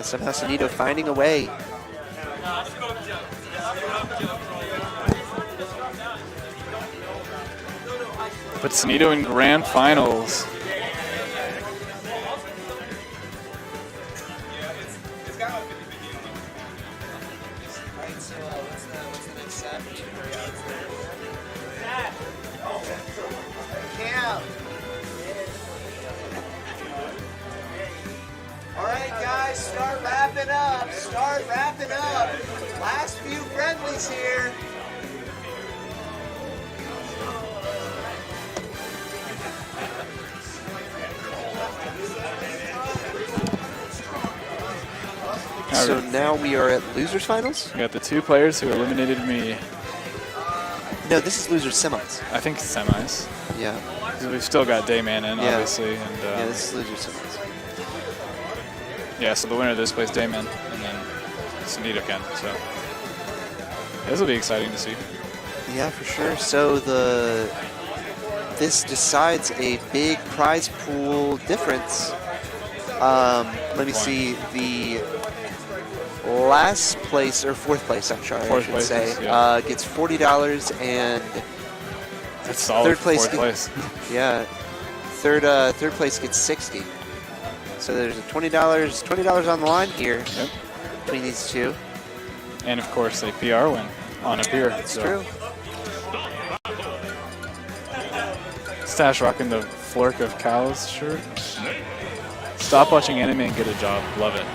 somehow Sunito finding a way. But Sunito in grand finals. Alright guys, start wrapping up. Start wrapping up. Last few friendlies here. So now we are at losers finals? We got the 2 players who eliminated me. No, this is losers semis. I think semis. Yeah. We've still got Dayman in, obviously. And, yeah, this is losers semis. Yeah, so the winner of this plays Dayman, and then Sunito again. So this will be exciting to see. Yeah, for sure. So this decides a big prize pool difference. Let me see. The last place, or fourth place, I'm sorry, I should say, gets $40, and that's solid. Third place, fourth place. Yeah, third place gets $60. So there's a $20 on the line here between these two. And of course, a PR win on a pier. That's true. Stache rocking the Flork of Cows shirt. Stop watching anime and get a job. Love it.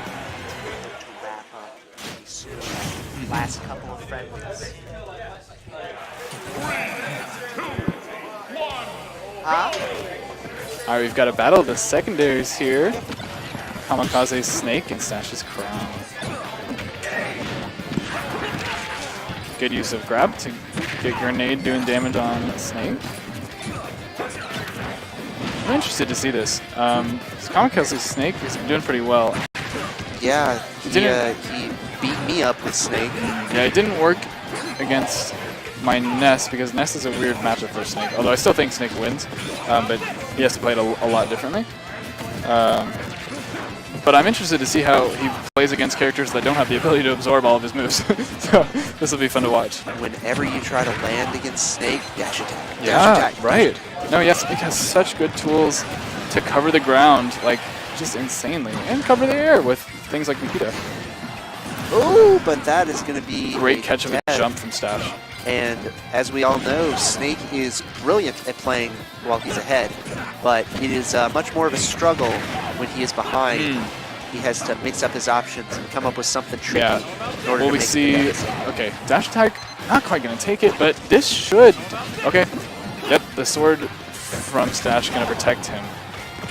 Last couple of friendlies. All right, we've got a battle of the secondaries here. Kamikaze's Snake and Stache's Crown. Good use of grab to get Grenade doing damage on Snake. I'm interested to see this. Kamikaze's Snake has been doing pretty well. Yeah, he beat me up with Snake. Yeah, it didn't work against my Ness because Ness is a weird matchup for Snake. Although I still think Snake wins, but he has to play it a lot differently. But I'm interested to see how he plays against characters that don't have the ability to absorb all of his moves. So this will be fun to watch. Whenever you try to land against Snake, dash attack. Yeah, dash attack, right. No, yes, Snake has such good tools to cover the ground, like just insanely, and cover the air with things like Nikita. Oh, but that is going to be great catch of a jump from Stache. And as we all know, Snake is brilliant at playing while he's ahead, but it is much more of a struggle when he is behind. He has to mix up his options and come up with something tricky. Yeah. In order well, to we make see. Okay, dash attack, not quite going to take it, but this should. Okay. Yep, the sword from Stache going to protect him,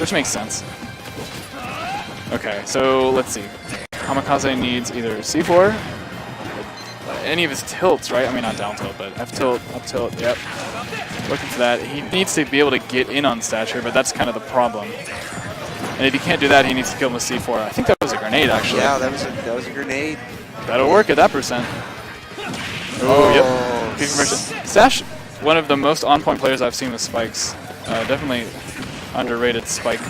which makes sense. Okay, so let's see. Kamikaze needs either C4, any of his tilts, right? I mean, not down tilt, but F tilt, up tilt, yep. Looking for that. He needs to be able to get in on Stache, but that's kind of the problem. And if he can't do that, he needs to kill him with C4. I think that was a grenade, actually. Yeah, that was a grenade. That'll work at that percent. Oh, yep. Peak conversion. Stache, one of the most on-point players I've seen with spikes. Definitely underrated spike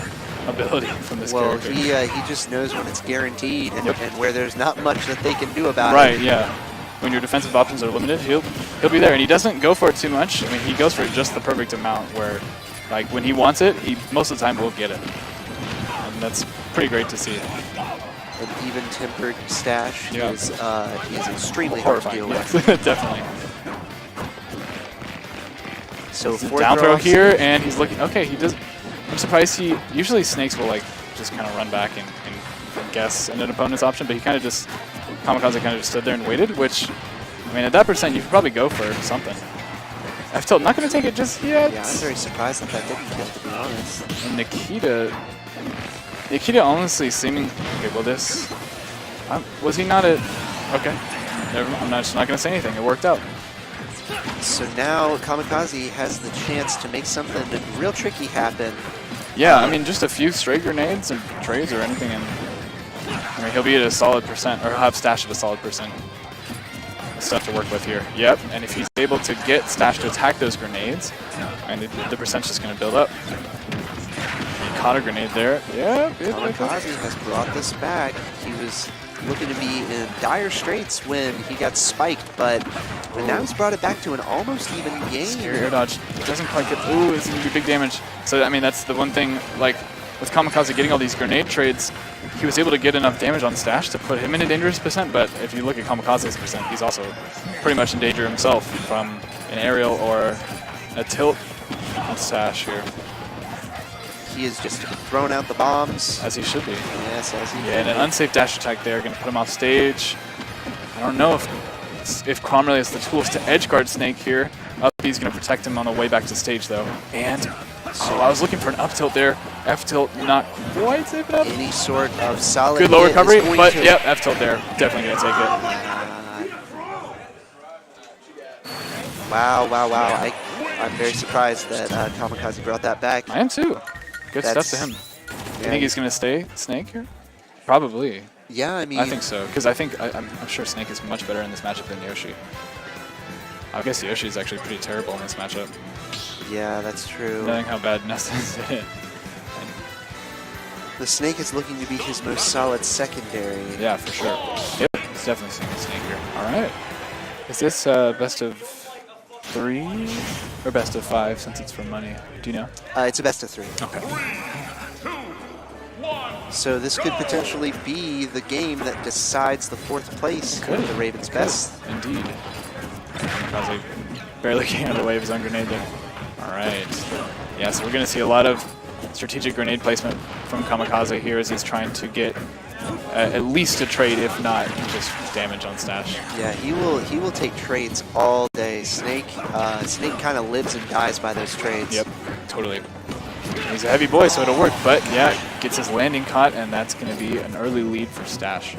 ability from this character. Well, he just knows when it's guaranteed and where there's not much that they can do about it. Right, yeah. When your defensive options are limited, he'll be there. And he doesn't go for it too much. I mean, he goes for just the perfect amount where, like, when he wants it, he most of the time will get it. And that's pretty great to see. An even-tempered Stache is extremely hard to deal with. Yes, definitely. So down throw here, and he's looking. Okay, he does. I'm surprised he. Usually snakes will like just kind of run back and guess an opponent's option, but he kind of just. Kamikaze kind of just stood there and waited, which, I mean, at that percent, you could probably go for something. F tilt, not going to take it just yet. Yeah, I'm very surprised that didn't kill, to be honest. And Nikita honestly seeming. Okay, well, this. Was he not at. Okay. I'm just not going to say anything. It worked out. So now Kamikaze has the chance to make something real tricky happen. Yeah, I mean, just a few straight grenades and trades or anything, and I mean, he'll be at a solid percent, or have Stache at a solid percent. Stuff to work with here. Yep, and if he's able to get Stache to attack those grenades, and the percent's just going to build up. caught a grenade there. Yeah, good. Kamikaze has brought this back. He was looking to be in dire straits when he got spiked, but now he's brought it back to an almost even game. Scary air dodge. Doesn't quite get. Ooh, it's going to be big damage. So, I mean, that's the one thing, like, with Kamikaze getting all these grenade trades, he was able to get enough damage on Stache to put him in a dangerous percent, but if you look at Kamikaze's percent, he's also pretty much in danger himself from an aerial or a tilt on Stache here. He is just throwing out the bombs. As he should be. Yes, as he Yeah, and an unsafe dash attack there, going to put him off stage. I don't know if Chrom really has the tools to edge guard Snake here. Up B's going to protect him on the way back to stage, though. And, oh, I was looking for an up tilt there. F tilt not quite safe enough. Any sort of solid good low hit recovery, is going but to- yep, F tilt there. Definitely going to take it. Wow. I'm very surprised that Kamikaze brought that back. I am too. Good That's- stuff to him. You Yeah, think he's going to stay Snake here? Probably. yeah, I mean, I think so, because I'm sure Snake is much better in this matchup than Yoshi. I guess Yoshi is actually pretty terrible in this matchup, yeah, that's true. knowing how bad Ness is at it. The Snake is looking to be his most solid secondary. Yeah, for sure. Yep, it's definitely Snake here. All right. Is this best of 3 or best of 5 since it's for money? Do you know? It's a best of 3. Okay. So this could potentially be the game that decides the 4th place Could. for the Ravens' best. Indeed. Kamikaze barely came out of the way of his own grenade there. All right. Yeah, so we're going to see a lot of strategic grenade placement from Kamikaze here as he's trying to get at least a trade, if not just damage on Stache. Yeah, he will take trades all day. Snake kind of lives and dies by those trades. Yep, totally. He's a heavy boy, so it'll work. But yeah, gets his landing caught, and that's going to be an early lead for Stache.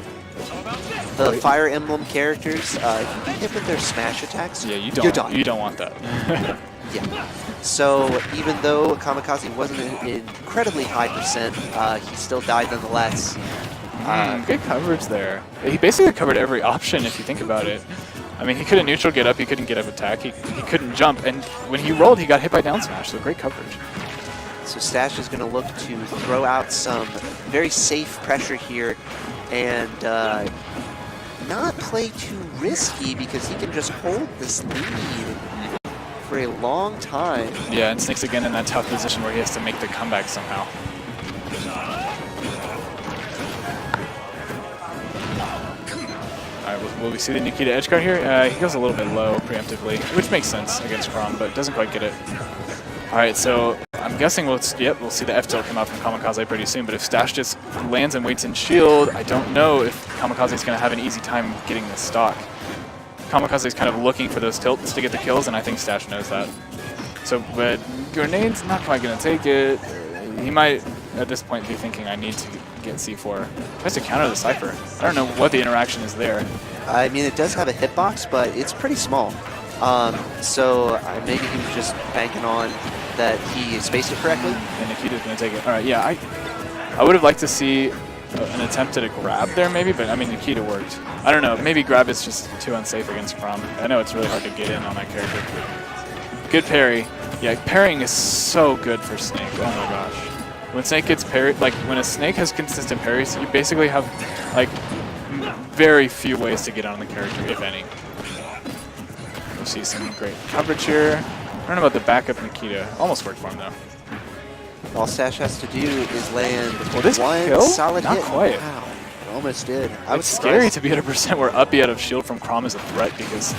The Fire Emblem characters, if you get hit with their smash attacks, Yeah, you're done. you don't want that. Yeah. So even though Kamikaze wasn't an incredibly high percent, he still died nonetheless. Good coverage there. He basically covered every option if you think about it. I mean, he couldn't neutral get up, he couldn't get up attack, he couldn't jump, and when he rolled, he got hit by down smash, so great coverage. So Stache is going to look to throw out some very safe pressure here and not play too risky because he can just hold this lead for a long time. Yeah, and Snake's again in that tough position where he has to make the comeback somehow. All right, will we see the Nikita edge guard here? He goes a little bit low preemptively, which makes sense against Chrom, but doesn't quite get it. All right, so I'm guessing we'll see the F tilt come out from Kamikaze pretty soon, but if Stache just lands and waits in shield, I don't know if Kamikaze is going to have an easy time getting this stock. Kamikaze is kind of looking for those tilts to get the kills, and I think Stache knows that. So, but Grenade's not quite going to take it. He might, at this point, be thinking, I need to get C4. Tries to counter the Cypher. I don't know what the interaction is there. I mean, it does have a hitbox, but it's pretty small. So maybe he was just banking on that he spaced it correctly. And Nikita's going to take it. All right, yeah, I would have liked to see an attempt at a grab there maybe, but I mean, Nikita worked. I don't know, maybe grab is just too unsafe against Chrom. I know it's really hard to get in on that character. Good parry. Yeah, parrying is so good for Snake. Oh my gosh. When Snake gets parried, like when a Snake has consistent parries, you basically have like very few ways to get on the character, if any. We'll see some great coverage here. I don't know about the backup Nikita. Almost worked for him though. All Stache has to do is land this one kill? solid Not hit. quite. Wow, it almost did. I was It's scary surprised. to be at a percent where up B out of shield from Chrom is a threat because,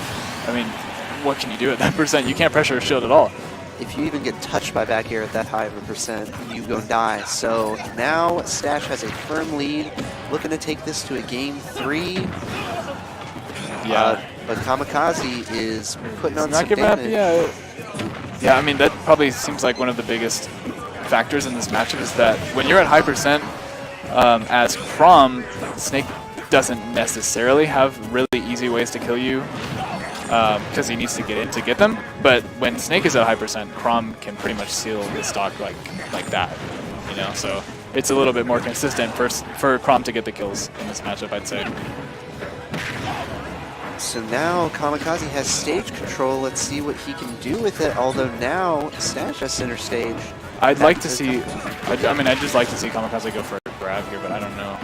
I mean, what can you do at that percent? You can't pressure a shield at all. If you even get touched by back air at that high of a percent, you go die. So now Stache has a firm lead, looking to take this to a game 3. Yeah. But Kamikaze is putting on Not some giving up, damage. yeah, I mean, that probably seems like one of the biggest factors in this matchup is that when you're at high percent, as Chrom, Snake doesn't necessarily have really easy ways to kill you because he needs to get in to get them. But when Snake is at high percent, Chrom can pretty much seal the stock like that, you know. So it's a little bit more consistent for Chrom to get the kills in this matchup, I'd say. So now Kamikaze has stage control. Let's see what he can do with it. Although now Stache has center stage. I'd like to see, I mean, I'd just like to see Kamikaze go for a grab here, but I don't know.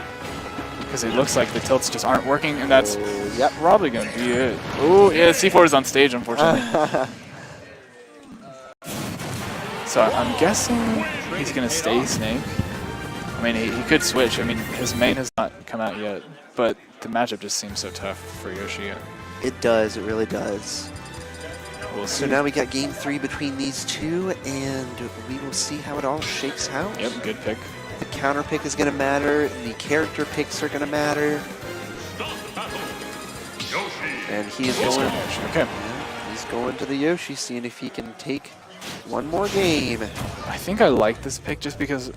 Because it looks like the tilts just aren't working, and that's probably going to be it. Oh, yeah, C4 is on stage, unfortunately. So I'm guessing he's going to stay Snake. I mean, he could switch. I mean, his main has not come out yet, but the matchup just seems so tough for Yoshi. It does, it really does. We'll so now we got game 3 between these two, and we will see how it all shakes out. Yep, good pick. The counter pick is going to matter. The character picks are going to matter. And he is going. Okay. Yeah, he's going to the Yoshi, seeing if he can take one more game. I think I like this pick just because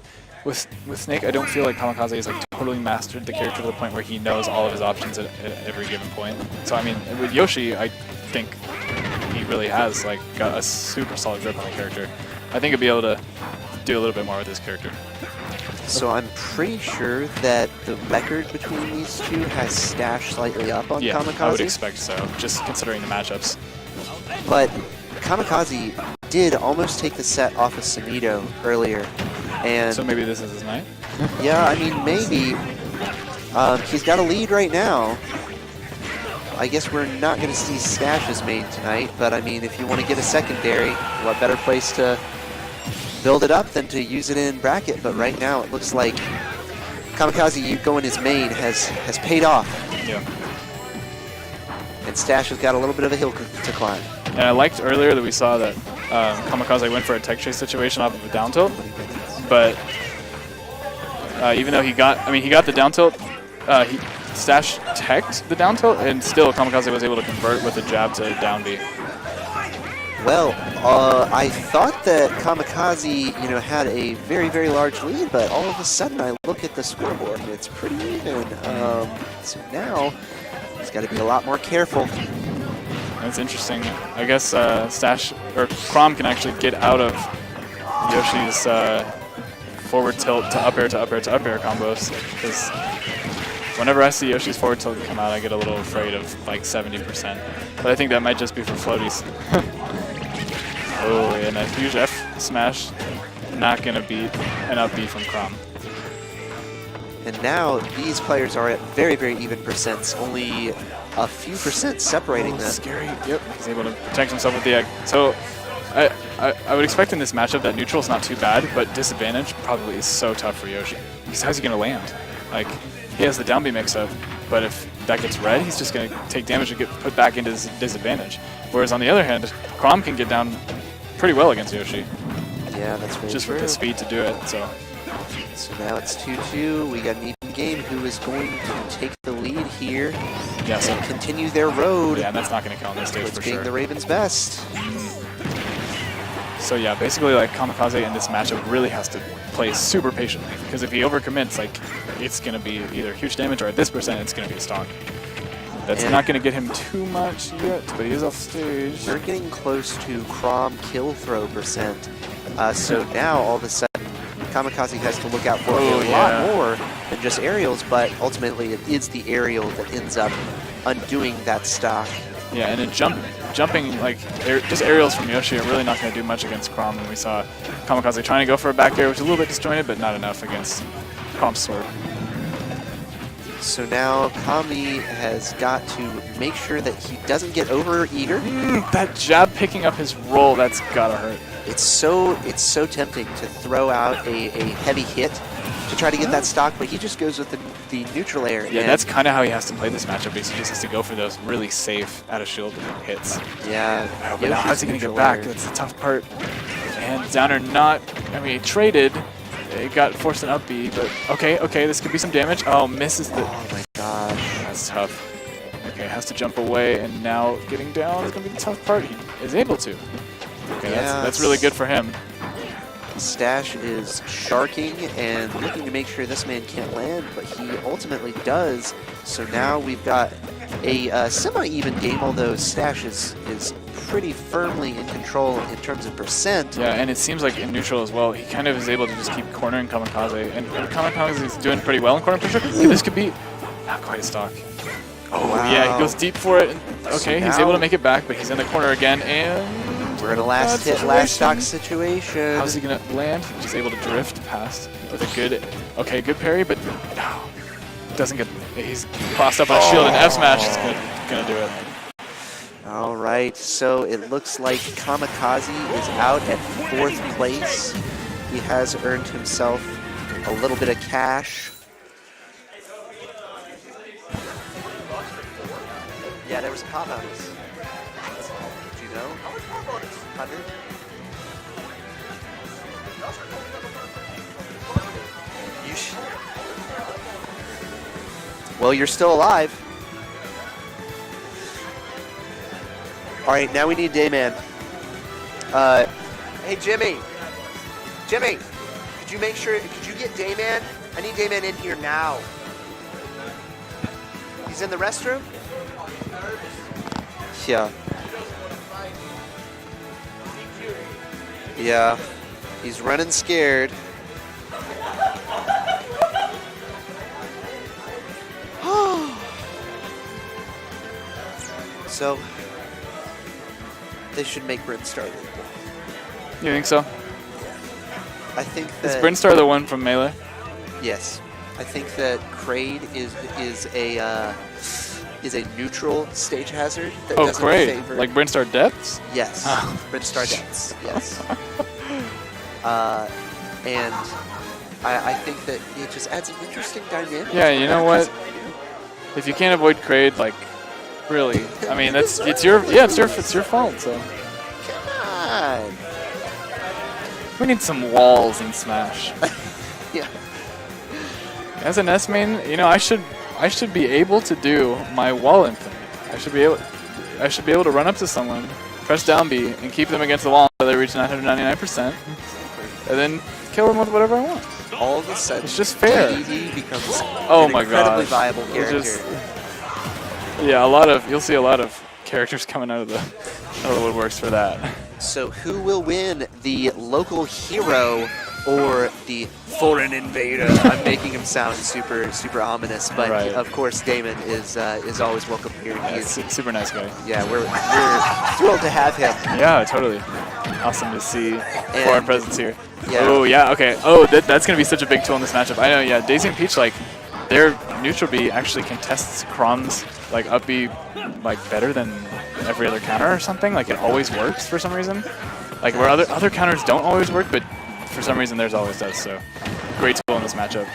with Snake, I don't feel like Kamikaze has like totally mastered the character to the point where he knows all of his options at every given point. So I mean, with Yoshi, I think he really has like got a super solid grip on the character. I think he'll be able to do a little bit more with his character. So I'm pretty sure that the record between these two has Stache slightly up on Kamikaze. I would expect so, just considering the matchups. But Kamikaze did almost take the set off of Sumito earlier. And so maybe this is his night? Yeah, I mean, maybe. He's got a lead right now. I guess we're not going to see Stache's main tonight, but I mean, if you want to get a secondary, what better place to build it up than to use it in bracket? But right now, it looks like Kamikaze going his main has paid off. Yeah. And Stache has got a little bit of a hill to climb. And I liked earlier that we saw that Kamikaze went for a tech chase situation off of a down tilt, but even though he got the down tilt, Stache teched the down tilt, and still Kamikaze was able to convert with a jab to down B. Well, I thought that Kamikaze, had a very, very large lead, but all of a sudden I look at the scoreboard and it's pretty even. So now he's got to be a lot more careful. That's interesting. I guess Stache or Chrom can actually get out of Yoshi's forward tilt to up air to up air to up air combos, because whenever I see Yoshi's forward tilt come out, I get a little afraid of like 70%. But I think that might just be for floaties. Oh, and a huge F smash. Not going to beat an up B from Chrom. And now these players are at very, very even percents. Only a few percent separating them. Scary. Yep. He's able to protect himself with the egg. So I would expect in this matchup that neutral's not too bad, but disadvantage probably is so tough for Yoshi. Because how's he going to land? Like, he has the down B mix-up, but if that gets red, he's just going to take damage and get put back into his disadvantage. Whereas on the other hand, Chrom can get down pretty well against Yoshi. Yeah, that's very just true. With the speed to do it. So now it's 2-2. We got an even game. Who is going to take the lead here and continue their road? Yeah, and that's not going to count on this stage for being sure. the Ravens' best. So yeah, basically like Kamikaze in this matchup really has to play super patiently, because if he overcommits, like it's going to be either huge damage or at this percent it's going to be a stock. That's not going to get him too much yet, but he is off stage. We're getting close to Chrom kill throw percent. So now all of a sudden Kamikaze has to look out for a lot more than just aerials, but ultimately it is the aerial that ends up undoing that stock. Yeah, and jumping like just aerials from Yoshi are really not going to do much against Chrom. And we saw Kamikaze trying to go for a back air, which is a little bit disjointed, but not enough against Chrom's sword. So now Kami has got to make sure that he doesn't get over eager. That jab picking up his roll, that's gotta hurt. It's so tempting to throw out a heavy hit to try to get that stock, but he just goes with the neutral air. Yeah, that's kind of how he has to play this matchup. He just has to go for those really safe out of shield hits. Yeah. But now how's he gonna get back? That's the tough part. And Downer he traded. It got forced an up B, but okay, this could be some damage. Oh, misses the... Oh my gosh. That's tough. Okay, has to jump away, and now getting down is going to be the tough part. He is able to. Okay, that's really good for him. Stache is sharking and looking to make sure this man can't land, but he ultimately does. So now we've got a semi-even game, although Stache is pretty firmly in control in terms of percent. Yeah, and it seems like in neutral as well, he kind of is able to just keep cornering Kamikaze, and Kamikaze is doing pretty well in corner pressure. This could be not quite a stock. Oh, wow. Yeah, he goes deep for it. Okay, so he's able to make it back, but he's in the corner again, and We're in a last hit, last stock situation. How's he gonna land? Just able to drift past with a good, okay, good parry, but no, doesn't get. He's crossed up on shield, and F smash is gonna do it. All right, so it looks like Kamikaze is out at 4th place. He has earned himself a little bit of cash. Yeah, there was a pop bonus. Did you know? 100? You well, you're still alive. All right, now we need Dayman. Hey, Jimmy. Jimmy, could you make sure, could you get Dayman? I need Dayman in here now. He's in the restroom? Yeah. Yeah. He's running scared. So, they should make Brinstar legal. You think so? I think that... Is Brinstar the one from Melee? Yes. I think that Kraid is a neutral stage hazard that doesn't favor... Like Brinstar Depths? Yes. Brinstar Depths, yes. And I think that it just adds an interesting dynamic. Yeah, you know what? If you can't avoid Kraid, like, really, I mean, it's your fault. So come on. We need some walls in Smash. Yeah. As an S main, you know, I should be able to do my wall infinite. I should be able to run up to someone, press down B, and keep them against the wall until they reach 999%, and then kill them with whatever I want. All of a sudden, it's just fair. DD becomes an incredibly viable character. Yeah, you'll see a lot of characters coming out of the woodworks for that. So who will win, the local hero or the foreign invader? I'm making him sound super ominous, but right. Of course Dayman is always welcome here. He's super nice guy. Yeah, we're thrilled to have him. Yeah, totally. Awesome to see foreign presence here. Yeah. Oh yeah, okay. Oh, that's gonna be such a big tool in this matchup. I know. Yeah, Daisy and Peach, like, their neutral B actually contests Crom's like up B like better than every other counter or something. Like, it always works for some reason. Like, where other counters don't always work, but for some reason theirs always does. So great tool in this matchup,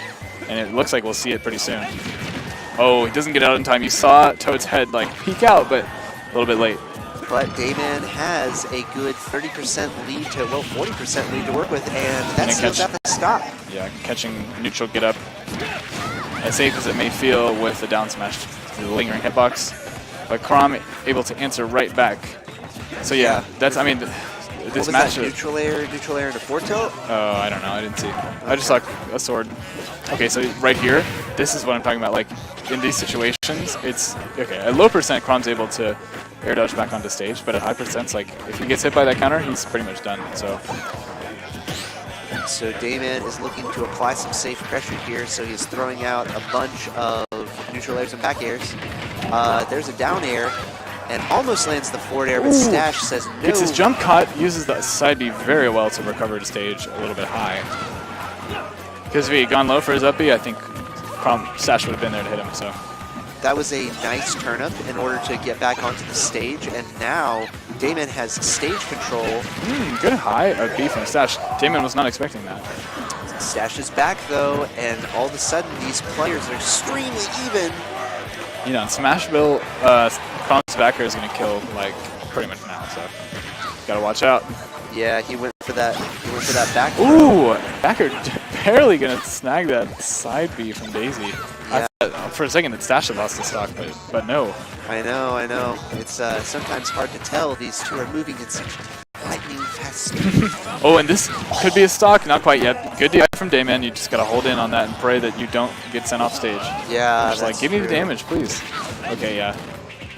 and it looks like we'll see it pretty soon. Oh, he doesn't get out in time. You saw Toad's head like peek out, but a little bit late. But Dayman has a good 30% lead to, well, 40% lead to work with, and that's still got the stop. Yeah, catching neutral get up. As safe as it may feel with the down smash, the lingering hitbox, but Crom able to answer right back. So yeah, that's, I mean, this match. Neutral air into forward tilt? Oh, I don't know. I didn't see. I just saw a sword. Okay, so right here, this is what I'm talking about. Like, in these situations, it's okay. At low percent, Crom's able to air dodge back onto stage, but at high percents, like, if he gets hit by that counter, he's pretty much done. So Dayman is looking to apply some safe pressure here, so he's throwing out a bunch of neutral airs and back airs. There's a down air, and almost lands the forward air, but Stache says no. Gets his jump cut, uses the side B very well to recover to stage a little bit high. Because if he had gone low for his up B, I think Stache would have been there to hit him. So that was a nice turnip in order to get back onto the stage, and now Dayman has stage control. Good high B from Stache. Dayman was not expecting that. Stache is back though, and all of a sudden these players are extremely even. You know, in Smashville, Crom's backer is going to kill like pretty much now, so gotta watch out. Yeah, he went for that. He went for that back. Ooh, backer barely going to snag that side B from Daisy. Yeah. I thought for a second that Stache had lost the stock, but no. I know. It's sometimes hard to tell. These two are moving at such lightning fast speed. Oh, and this could be a stock. Not quite yet. Good DI from Dayman. You just got to hold in on that and pray that you don't get sent off stage. Yeah, just like, give me the damage, please. Okay, yeah.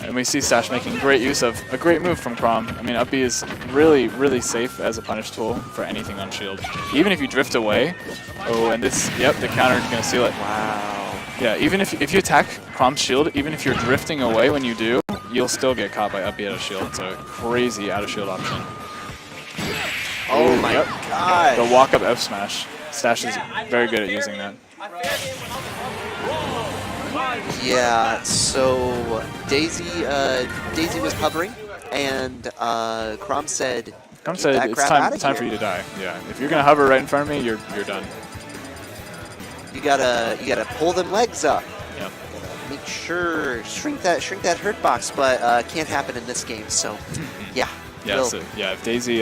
And we see Stache making great use of a great move from Crom. I mean, up B is really, really safe as a punish tool for anything on shield. Even if you drift away. Oh, and this, yep, the counter is going to seal it. Wow. Yeah, even if you attack Crom's shield, even if you're drifting away when you do, you'll still get caught by up B out of shield. So crazy out of shield option. Oh my god. The walk-up F smash. Stache is very good at using that. Yeah, so Daisy was hovering, and Crom said, Crom said it's time for you to die. Yeah, if you're gonna hover right in front of me, you're done. You gotta pull them legs up. Yep. Make sure shrink that hurt box, but can't happen in this game. So, yeah. Yeah. So, yeah. If Daisy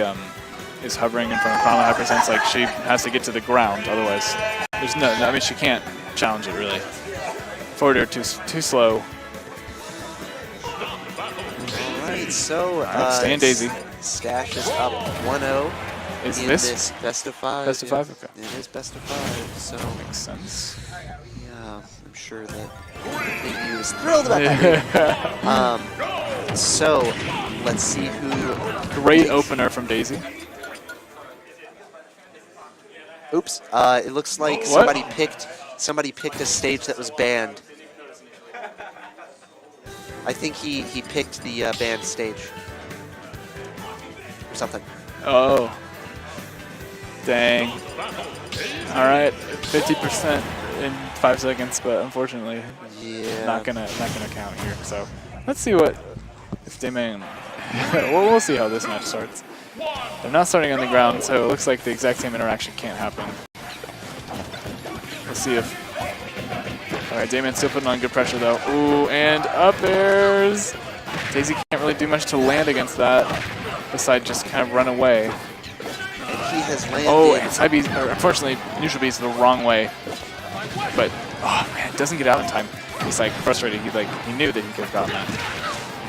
is hovering in front of Crom at hypersense, like she has to get to the ground. Otherwise, there's no. I mean, she can't challenge it really. Forward air too slow. All right. So staying Daisy. Stache is up 1-0. Is in this best of 5? Best of 5? Okay. It is best of 5, so makes sense. Yeah, I'm sure that he was thrilled about that game. So let's see who. Great opener from Daisy. Oops. It looks like somebody picked a stage that was banned. I think he picked the banned stage or something. Oh. Dang. All right, 50% in 5 seconds, but unfortunately, not gonna count here. So let's see what if Dayman. we'll see how this match starts. They're not starting on the ground, so it looks like the exact same interaction can't happen. Let's see if. All right, Dayman's still putting on good pressure though. Ooh, and up airs. Daisy can't really do much to land against that, besides just kind of run away. He has landed. Oh, and side B, unfortunately, neutral B is the wrong way. But, oh man, it doesn't get out in time. He's like frustrated. He knew that he could have gotten that.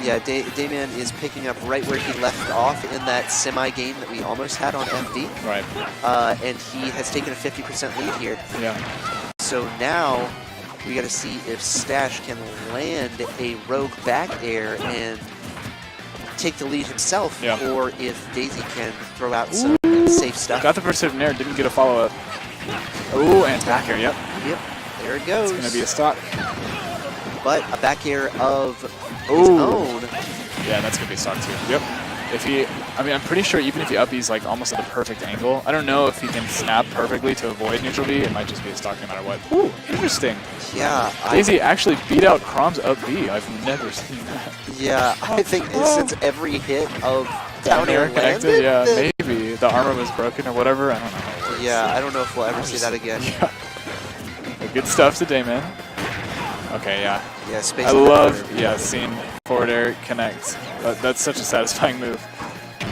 Yeah, Dayman is picking up right where he left off in that semi-game that we almost had on FD. Right. And he has taken a 50% lead here. Yeah. So now we got to see if Stache can land a rogue back air and take the lead himself, or if Daisy can throw out some safe stuff. Got the precision air, didn't get a follow-up. Oh, and back air, yep. Yep, there it goes. It's going to be a stock. But a back air of his own. Yeah, that's going to be a stock too. Yep. If he, I'm pretty sure even if he up B's like almost at the perfect angle, I don't know if he can snap perfectly to avoid neutral B. It might just be a stock no matter what. Ooh, interesting. Yeah. Daisy actually beat out Crom's up B. I've never seen that. Yeah, I think since every hit of down air connected, yeah, maybe the armor was broken or whatever. I don't know. Yeah, I don't know if we'll ever see that again. Yeah. Good stuff to Dayman. Okay, yeah. Yeah, space. I love, seeing forward air connect. That's such a satisfying move.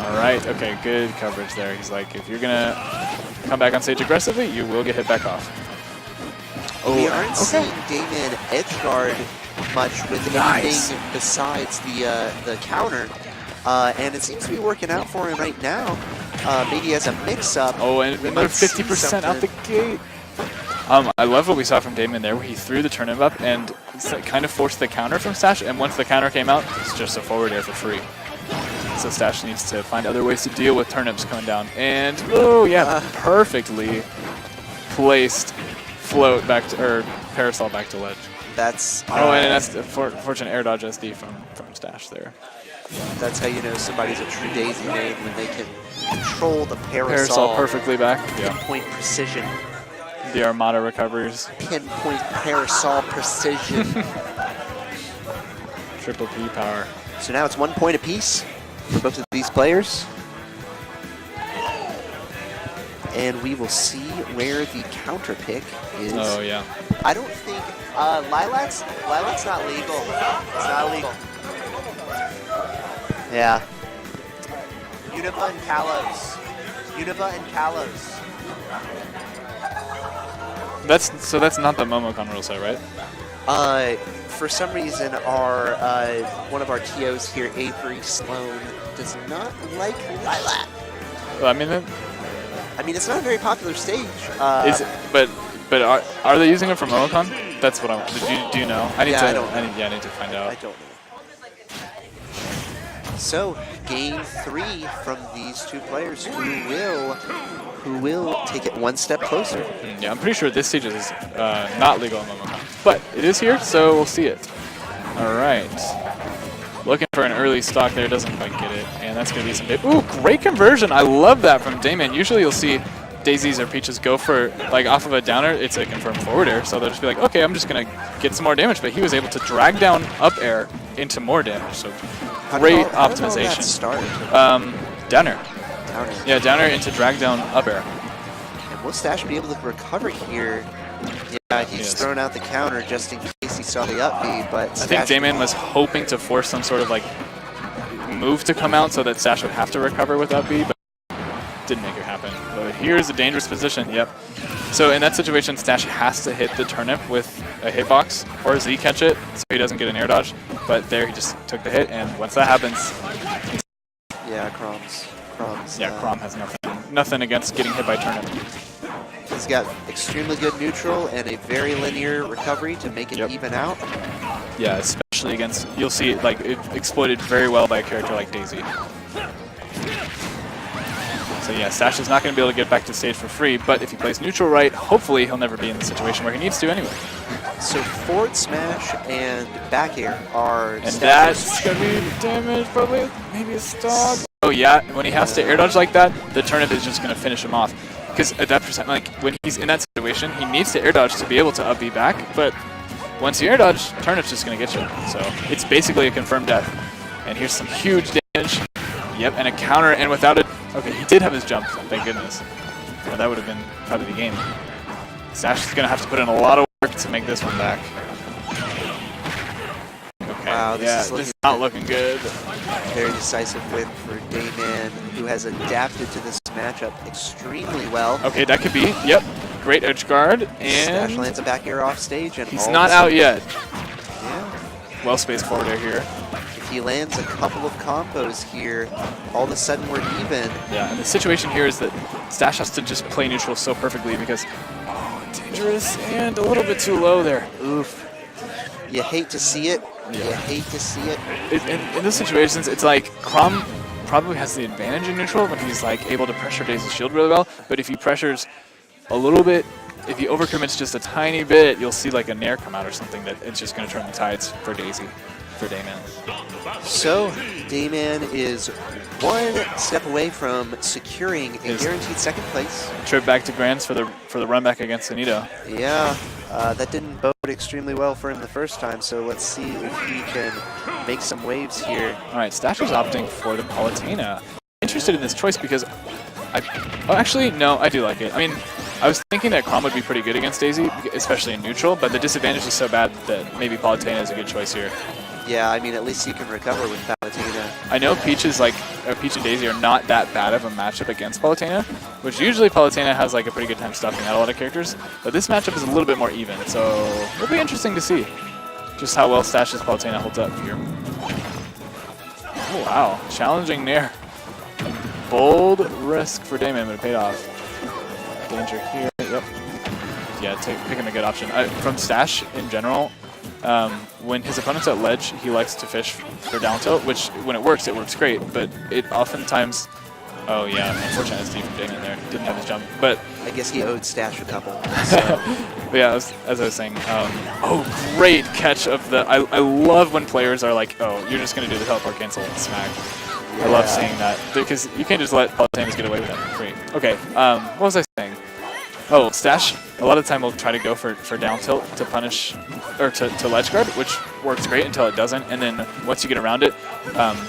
All right, okay, good coverage there. He's like, if you're gonna come back on stage aggressively, you will get hit back off. Oh, we aren't seeing Dayman edge guard much with anything besides the counter, and it seems to be working out for him right now. Maybe as a mix-up. Oh, and another 50% out the gate. I love what we saw from Dayman there, where he threw the turnip up and kind of forced the counter from Stache, and once the counter came out, it's just a forward air for free. So Stache needs to find other ways to deal with turnips coming down. And, oh yeah, perfectly placed float back to, or parasol back to ledge. That's... oh, and that's a fortunate air dodge SD from Stache there. That's how you know somebody's a true Daisy main, when they can control the parasol perfectly back. Pinpoint precision. The Armada recovers. Pinpoint parasol precision. Triple P power. So now it's 1 point apiece for both of these players. And we will see where the counter pick is. Oh, yeah. I don't think... Lilac's not legal. It's not legal. Yeah. Univa and Kalos. Univa and Kalos. That's not the Momocon rule set, right? For some reason, our one of our TOs here, Avery Sloan, does not like Lilac. Well, I mean, it's not a very popular stage. Is it, but are they using it for Momocon? That's what I'm. Do you know? I need to find out. I don't know. So, game 3 from these two players who will take it one step closer. Yeah, I'm pretty sure this stage is not legal in Momocon, but it is here, so we'll see it. All right. Looking for an early stock there, doesn't quite get it, and that's going to be some big. Ooh, great conversion! I love that from Dayman. Usually you'll see Daisies or Peaches go for, like, off of a downer, it's a confirmed forward air, so they'll just be like, okay, I'm just going to get some more damage, but he was able to drag down up air into more damage, so great optimization. Downer. Yeah, downer into drag down up air. And will Stache be able to recover here? Yeah, he's thrown out the counter just in case he saw the up B, but I think Dayman was hoping to force some sort of like move to come out so that Stache would have to recover with up B, but didn't make it happen. But here's a dangerous position, yep. So in that situation, Stache has to hit the turnip with a hitbox or Z catch it so he doesn't get an air dodge. But there he just took the hit, and once that happens... Yeah, Crom's yeah, Crom has nothing against getting hit by turnip. He's got extremely good neutral and a very linear recovery to make it even out. Yeah, especially against, you'll see like it exploited very well by a character like Daisy. So yeah, Stache is not going to be able to get back to stage for free, but if he plays neutral right, hopefully he'll never be in the situation where he needs to anyway. So forward smash and back air are... And that's going to be damage, probably, maybe a stock. Oh yeah, when he has to air dodge like that, the turnip is just going to finish him off. Because at that percent, like when he's in that situation, he needs to air dodge to be able to up B back, but once you air dodge, turnip's just going to get you. So it's basically a confirmed death. And here's some huge damage. Yep, and a counter, and without it, okay, he did have his jump, thank goodness. Well, that would have been probably the game. Stache is going to have to put in a lot of work to make this one back. Okay, wow, this is not looking good. Very decisive win for Dayman, who has adapted to this matchup extremely well. Okay, that could be, yep, great edge guard, and... Stache lands a back air off stage, and he's not out yet. Yeah. Well-spaced forward air here. If he lands a couple of combos here, all of a sudden we're even. Yeah, and the situation here is that Stache has to just play neutral so perfectly because, oh, dangerous and a little bit too low there. Oof. You hate to see it. Yeah. You hate to see it. In those situations, it's like Crom probably has the advantage in neutral when he's like able to pressure Daisy's shield really well, but if he pressures a little bit, if he overcommits just a tiny bit, you'll see like a nair come out or something that it's just going to turn the tides for Daisy, for Dayman. So Dayman is one step away from securing a guaranteed second place. Trip back to Grands for the run back against Anito. Yeah, that didn't bode extremely well for him the first time, so let's see if he can make some waves here. All right, Stache is opting for the Palutena. Interested in this choice because actually, no, I do like it. I mean, I was thinking that Crom would be pretty good against Daisy, especially in neutral, but the disadvantage is so bad that maybe Palutena is a good choice here. Yeah, I mean, at least you can recover with Palutena. I know Peach and Daisy are not that bad of a matchup against Palutena, which usually Palutena has like a pretty good time stuffing out a lot of characters, but this matchup is a little bit more even, so it'll be interesting to see just how well Stache's Palutena holds up here. Oh, wow, challenging nair. Bold risk for Dayman, but it paid off. Danger here, yep. Yeah, picking a good option. From Stache in general, when his opponent's at ledge, he likes to fish for down tilt, which when it works great, but it oftentimes, oh yeah, unfortunate SD from Dayman there, didn't have his jump, but... I guess he owed Stache a couple, so. But yeah, as I was saying, oh, great catch of the, I love when players are like, oh, you're just going to do the teleport cancel and smack. Yeah. I love seeing that, because you can't just let Palutenas get away with that. Great. Okay, what was I saying? Oh, Stache, a lot of the time will try to go for down tilt to punish, or to ledge guard, which works great until it doesn't, and then once you get around it,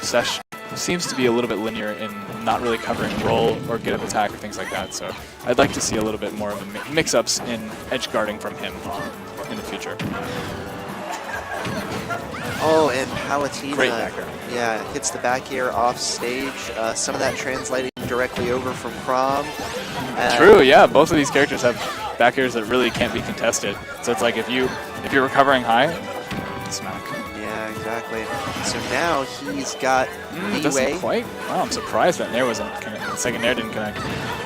Stache seems to be a little bit linear in not really covering roll or get up attack or things like that, so I'd like to see a little bit more of a mix-ups in edge guarding from him in the future. Oh, and Palutena, great back air. Yeah, hits the back air off stage. Some of that translating directly over from Crom. True, yeah. Both of these characters have back airs that really can't be contested. So it's like if you're recovering high, smack. Yeah, exactly. So now he's got doesn't quite. Wow, I'm surprised that nair wasn't connected. The second nair didn't connect.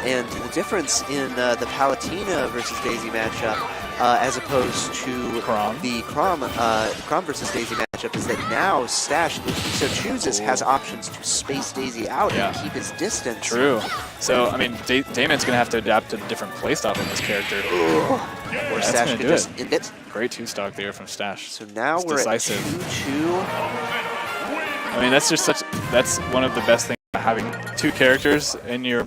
And the difference in the Palutena versus Daisy matchup, as opposed to the Crom versus Daisy matchup, is that now Stache, if he so chooses, has options to space Daisy out and keep his distance. True. So, I mean, Dayman's going to have to adapt to a different playstyle in this character. Or Stache could just end it. Great two-stock there from Stache. So now we're decisive. at 2-2. I mean, that's one of the best things about having two characters in your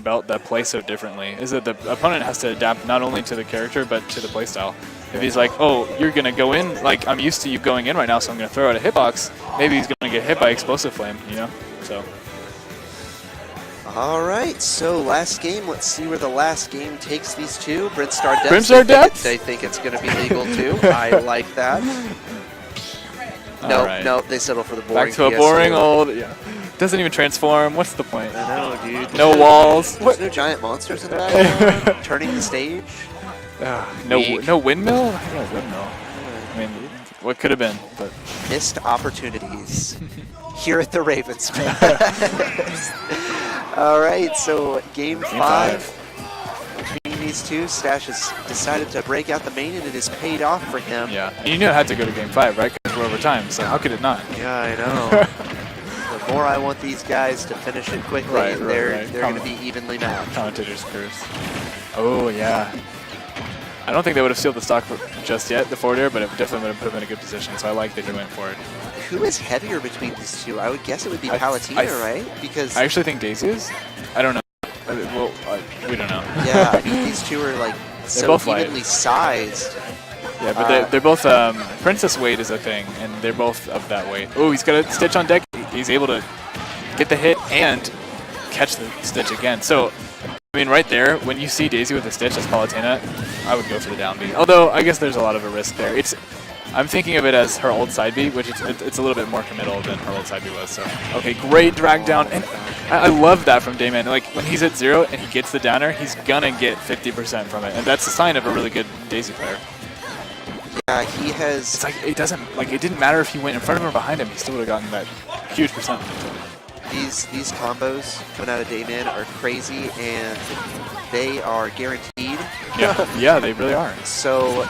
belt that play so differently, is that the opponent has to adapt not only to the character but to the playstyle. If he's like, oh, you're going to go in, like, I'm used to you going in right now, so I'm going to throw out a hitbox, maybe he's going to get hit by Explosive Flame, you know? So. All right, so last game. Let's see where the last game takes these two. Brimstar Depths. Brimstar Depths? They think it's going to be legal, too. I like that. No, no, they settle for the boring Back to a PS2. boring old, yeah. Doesn't even transform. What's the point? I know, dude. No walls. There's no giant monsters in the background. Turning the stage. No windmill? Yeah, windmill. I mean, what could have been, but missed opportunities here at the Ravens. All right, so game five between these two. Stache has decided to break out the main, and it has paid off for him. Yeah, and you knew it had to go to game 5, right? Because we're over time, so how could it not? Yeah, I know. The more I want these guys to finish it quickly, they're going to be evenly matched. Commentator's curse. Oh, yeah. I don't think they would have sealed the stock just yet, the forward air, but it definitely would have put him in a good position, so I like that he went for it. Who is heavier between these two? I would guess it would be Palutena, right? Because I actually think Daisy is. I don't know. Well, we don't know. Yeah, I mean, these two are like so both evenly sized. Yeah, but they're both, Princess weight is a thing, and they're both of that weight. Oh, he's got a Stitch on deck. He's able to get the hit and catch the Stitch again. So, I mean, right there, when you see Daisy with a Stitch as Palutena, I would go for the down B. Although, I guess there's a lot of a risk there. I'm thinking of it as her old side B, which it's a little bit more committal than her old side B was. So, okay, great drag down. And I love that from Dayman. Like, when he's at 0 and he gets the downer, he's gonna get 50% from it. And that's a sign of a really good Daisy player. Yeah, he has... It's like, it didn't matter if he went in front of him or behind him, he still would have gotten that huge percent. These combos coming out of Dayman are crazy, and they are guaranteed. Yeah, they really are. So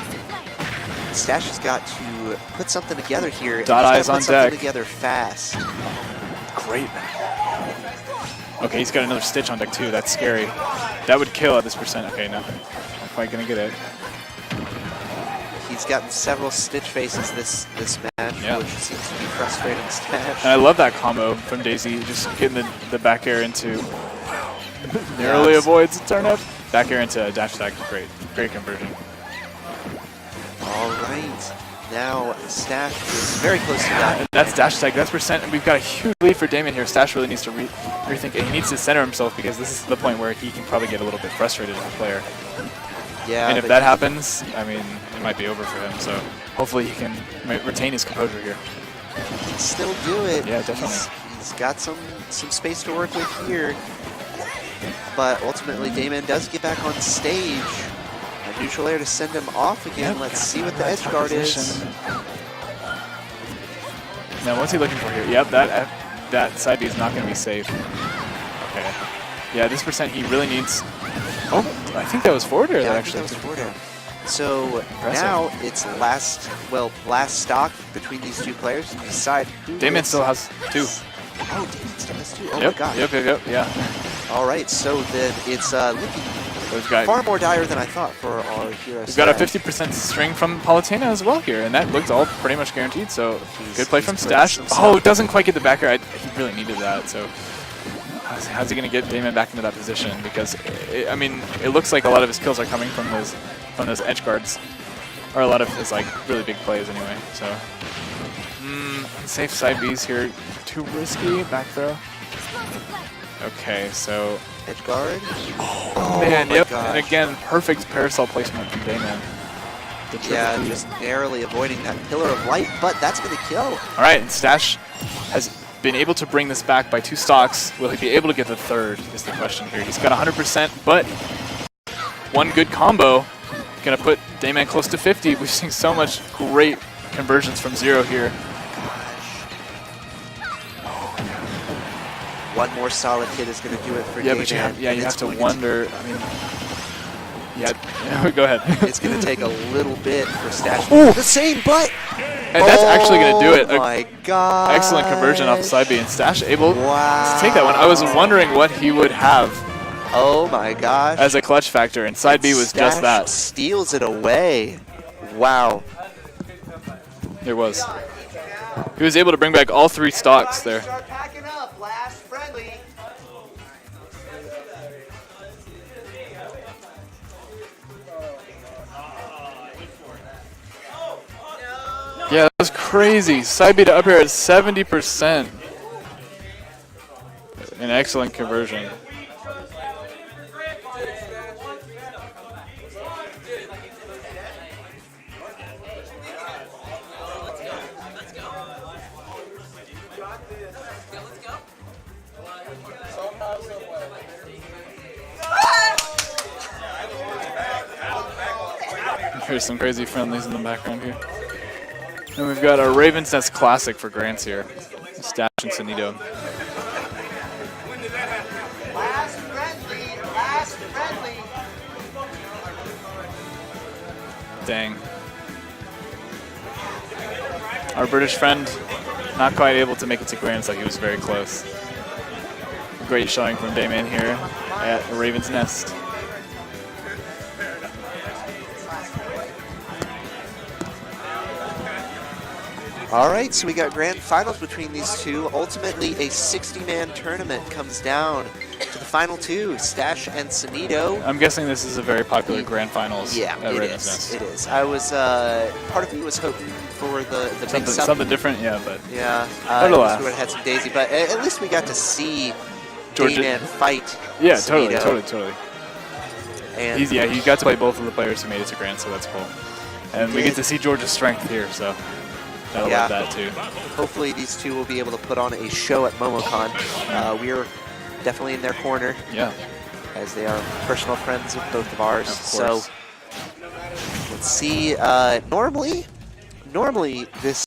Stache has got to put something together here. Dot eyes on deck. Something together fast. Great. Okay, he's got another Stitch on deck too. That's scary. That would kill at this percent. Okay, no, not quite gonna get it. He's gotten several Stitch faces this match, which seems to be frustrating Stache. And I love that combo from Daisy, just getting the back air into, narrowly avoids the turnip. Back air into dash attack, great conversion. All right, now Stache is very close to that. And that's dash attack, that's percent, and we've got a huge lead for Dayman here. Stache really needs to rethink it. He needs to center himself because this is the point where he can probably get a little bit frustrated as a player. Yeah, and if that happens, I mean, it might be over for him. So hopefully he can retain his composure here. He can still do it. Yeah, definitely. He's got some space to work with here. But ultimately, Dayman does get back on stage. A neutral air to send him off again. Yep, let's see what the edge guard is. Now, what's he looking for here? Yep, that side B is not going to be safe. Okay. Yeah, this percent he really needs. Oh, I think that was forward air. Yeah, actually. That was forward air. So now it's last stock between these two players to decide who. Dayman still has 2. Oh, Dayman still has 2. Oh my god. Yep, yeah. All right, so then it's looking far more dire than I thought for our hero. We've got a 50% string from Palutena as well here, and that looked all pretty much guaranteed. So good play from Stache. Oh, doesn't quite get the back air. He really needed that. So. How's he going to get Dayman back into that position? Because, I mean, it looks like a lot of his kills are coming from those edge guards. Or a lot of his, like, really big plays anyway. So, safe side Bs here. Too risky. Back throw. Okay, so... Edge guard. Oh man, yep. And again, perfect parasol placement from Dayman. Yeah, just narrowly avoiding that pillar of light, but that's going to kill. All right, and Stache has been able to bring this back by 2 stocks. Will he be able to get the 3rd is the question here. He's got 100%, but one good combo going to put Dayman close to 50. We've seen so much great conversions from 0 here. One more solid hit is going to do it for Dayman. But you have to wonder. I mean, yeah, go ahead. It's going to take a little bit for Stache. Ooh, the same, but... And that's actually going to do it. Oh my god! Excellent conversion off the side B, and Stache able to take that one. I was wondering what he would have. Oh my gosh! As a clutch factor, and side B was just that. Steals it away. Wow. There was. He was able to bring back all 3 stocks there. Start packing up. Last friendly. Yeah, that was crazy. Side B to up air at 70%. An excellent conversion. Here's some crazy friendlies in the background here. And we've got our Raven's Nest Classic for grants here. Stache and Sanito. Last friendly. Last friendly. Dang. Our British friend not quite able to make it to grants, like he was very close. Great showing from Dayman here at Raven's Nest. All right, so we got grand finals between these two. Ultimately, a 60-man tournament comes down to the final 2, Stache and Sanito. I'm guessing this is a very popular grand finals. Yeah, at it Raven's is. Nest. It is. I was part of me was hoping for the big something different, yeah, but yeah, nevertheless. we would have had some Daisy, but at least we got to see Dayman fight. Yeah, Sanito. totally. And he got to play both of the players who made it to grand, so that's cool. And we get to see George's strength here, so gotta love that too. Hopefully these two will be able to put on a show at MomoCon. We're definitely in their corner. Yeah. As they are personal friends of both of ours. Of course. So let's see. Normally this